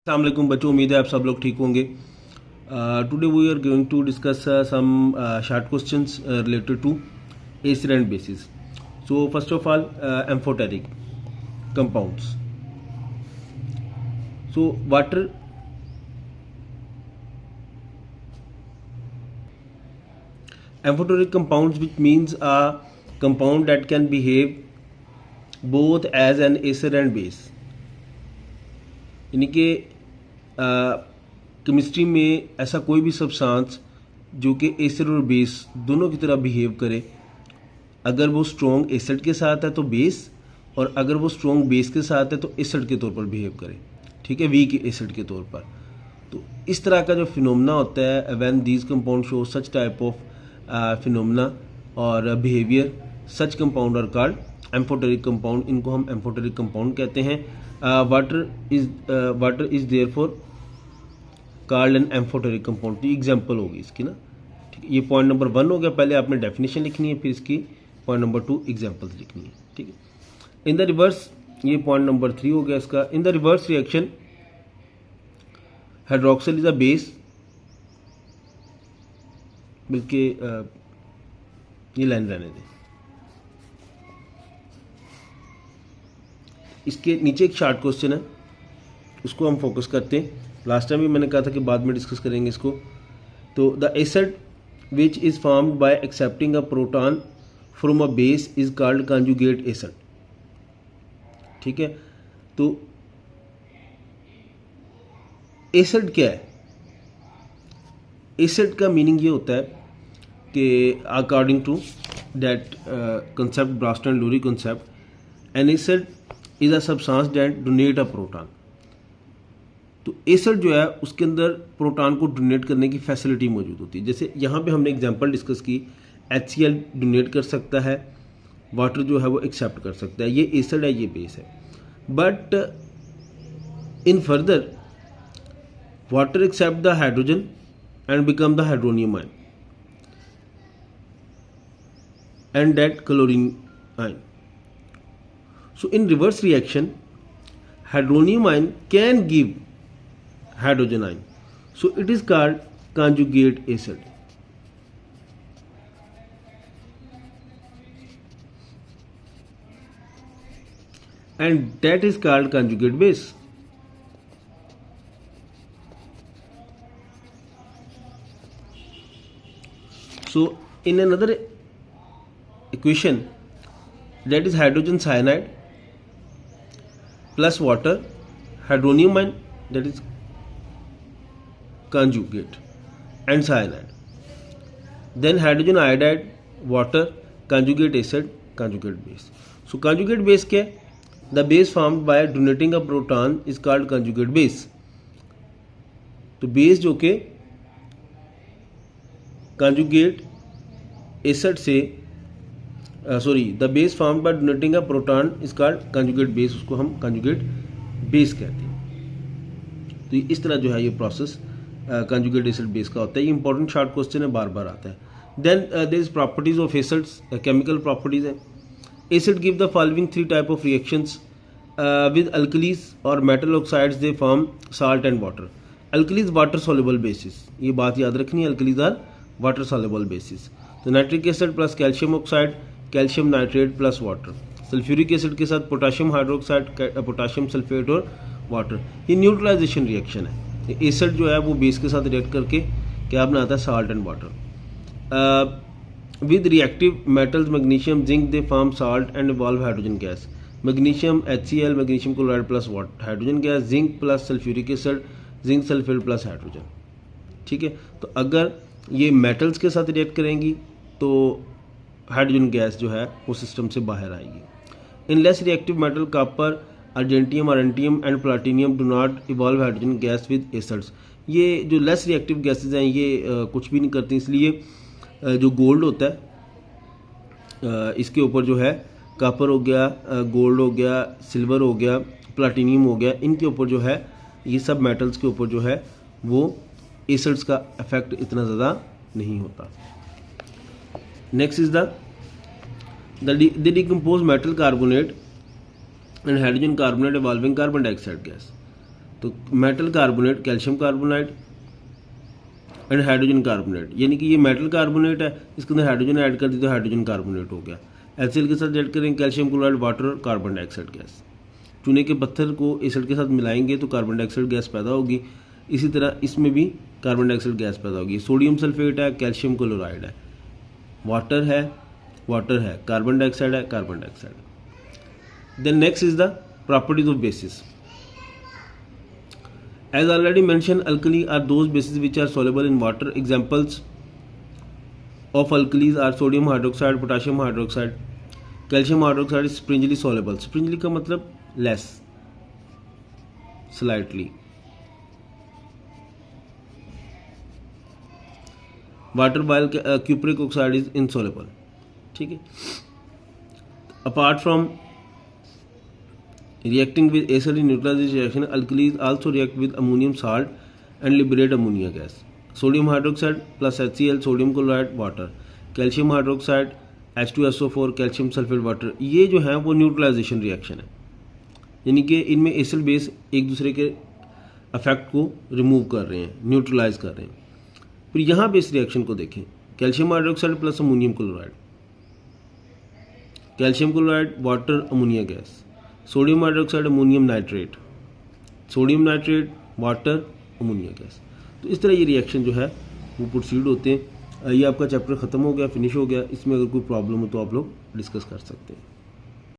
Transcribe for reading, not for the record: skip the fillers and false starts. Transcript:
अस्सलाम वालेकुम बच्चों, उम्मीद है आप सब लोग ठीक होंगे। Today we are going to discuss some short questions related to acid and basis. So first of all amphoteric compounds. So water amphoteric compounds, which means a compound that can behave both as an acid and base। यानी कि chemistry में ऐसा कोई भी substance जो कि acid और base दोनों की तरह बिहेव करे। अगर वो स्ट्रॉन्ग एसिड के साथ है तो बेस, और अगर वो स्ट्रॉन्ग बेस के साथ है तो एसिड के तौर पर बिहेव करे, ठीक है, वीक एसिड के तौर पर। तो इस तरह का जो फिनोमेना होता है, when these compound show such type of phenomena और behaviour, such compound are called amphoteric compound. इनको हम एम्फोटेरिक कंपाउंड कहते हैं। Water is therefore called an amphoteric compound. तो एग्जांपल होगी इसकी ना, ठीक है। ये पॉइंट नंबर 1 हो गया। पहले आपने डेफिनेशन लिखनी है, फिर इसकी पॉइंट नंबर 2 एग्जांपल्स लिखनी है, ठीक है। इन द रिवर्स, ये पॉइंट नंबर 3 हो गया इसका। In the reverse reaction hydroxyl is a base, बल्कि ये लाइन रहने दें। इसके नीचे एक शॉर्ट क्वेश्चन है, उसको हम फोकस करते हैं। लास्ट टाइम भी मैंने कहा था कि बाद में डिस्कस करेंगे इसको। तो the acid which is formed by accepting a proton from a base is called conjugate acid, ठीक है। तो एसिड क्या है? एसिड का मीनिंग ये होता है कि according to that concept, Bronsted and Lowry concept, an acid is a substance that donate a proton. तो एसिड जो है उसके अंदर प्रोटॉन को डोनेट करने की फैसिलिटी मौजूद होती है। जैसे यहाँ पे हमने एग्जांपल डिस्कस की, HCl डोनेट कर सकता है, वाटर जो है वो एक्सेप्ट कर सकता है। ये एसिड है, ये बेस है। But in further water accept the hydrogen and become the hydronium ion and that chlorine ion. So in reverse reaction, hydronium ion can give hydrogen ion, so it is called conjugate acid. And that is called conjugate base. So in another equation, that is hydrogen cyanide plus water, hydronium ion, that is conjugate, and cyanide. Then hydrogen iodide, water, conjugate acid, conjugate base. So conjugate base क्या है? The base formed by donating a proton is called conjugate base. तो base जो के conjugate acid से the base formed by donating a proton is called conjugate base, उसको हम conjugate base कहते हैं। तो इस तरह जो है ये प्रोसेस कंजुगेट एसिड बेस का होता है। ये इंपॉर्टेंट शॉर्ट क्वेश्चन है, बार बार आता है। Then there is properties of acids, chemical properties है। Acid give the following 3 type of reactions with alkalis और metal oxides, they form salt and water. Alkalis water soluble bases, ये बात याद रखनी है, alkalis are water soluble bases. तो nitric acid plus calcium oxide, calcium nitrate plus water. Sulphuric acid के साथ potassium hydroxide, potassium sulphate और water. ये न्यूट्रलाइजेशन रिएक्शन है। एसिड जो है वो बेस के साथ रिएक्ट करके क्या बनाता है? Salt and water. With reactive metals magnesium zinc, they form salt and evolve hydrogen gas. Magnesium HCl, magnesium chloride plus hydrogen gas, zinc plus sulphuric acid, zinc sulphate plus hydrogen, ठीक है। तो अगर ये metals के साथ react करेंगी तो hydrogen gas जो है वो सिस्टम से बाहर आएगी। In less reactive metal copper, argentum, अरेंटियम and platinum do not evolve hydrogen gas with acids. ये जो लेस रिएक्टिव गैसेज हैं ये कुछ भी नहीं करती, इसलिए जो गोल्ड होता है इसके ऊपर जो है कॉपर हो गया, गोल्ड हो गया, सिल्वर हो गया, प्लाटिनियम हो गया, इनके ऊपर जो है, ये सब मेटल्स के ऊपर जो है वो एसिड्स का इफेक्ट इतना ज़्यादा नहीं होता। Next is they decompose metal carbonate and hydrogen carbonate evolving carbon dioxide gas. तो metal carbonate, calcium carbonate and hydrogen carbonate, यानी कि ये मेटल कार्बोनेट है, इसके अंदर हाइड्रोजन ऐड कर दी तो हाइड्रोजन कार्बोनेट हो गया। HCl के साथ ऐड करेंगे कैल्शियम क्लोराइड, वाटर और कार्बन डाइऑक्साइड गैस। चूने के पत्थर को एसिड के साथ मिलाएंगे तो कार्बन डाइऑक्साइड गैस पैदा होगी। इसी तरह इसमें भी कार्बन डाइऑक्साइड गैस पैदा होगी। सोडियम सल्फेट है, कैल्शियम क्लोराइड है, वाटर है, कार्बन डाइऑक्साइड है, carbon dioxide. Then next is the properties of basis. As already mentioned, alkali are those bases which are soluble in water. Examples of alkalis are sodium hydroxide, potassium hydroxide. Calcium hydroxide is springily soluble. Springily का मतलब less, slightly. Water while cupric oxide is insoluble. ठीक है। Apart from reacting with acid in neutralization reaction, alkalis also react with ammonium salt and liberate ammonia gas. Sodium hydroxide plus HCl, sodium chloride, water. Calcium hydroxide, H2SO4, calcium sulfate, water. ये जो है वो neutralisation reaction है, यानी कि इनमें acid base एक दूसरे के अफेक्ट को रिमूव कर रहे हैं, न्यूट्रलाइज कर रहे हैं। फिर यहाँ पे इस रिएक्शन को देखें, calcium hydroxide plus ammonium chloride, calcium chloride, water, ammonia gas, sodium hydroxide, ammonium nitrate, sodium nitrate, water, ammonia gas. तो इस तरह ये रिएक्शन जो है वो प्रोसीड होते हैं। ये आपका चैप्टर ख़त्म हो गया, फिनिश हो गया। इसमें अगर कोई प्रॉब्लम हो तो आप लोग डिस्कस कर सकते हैं।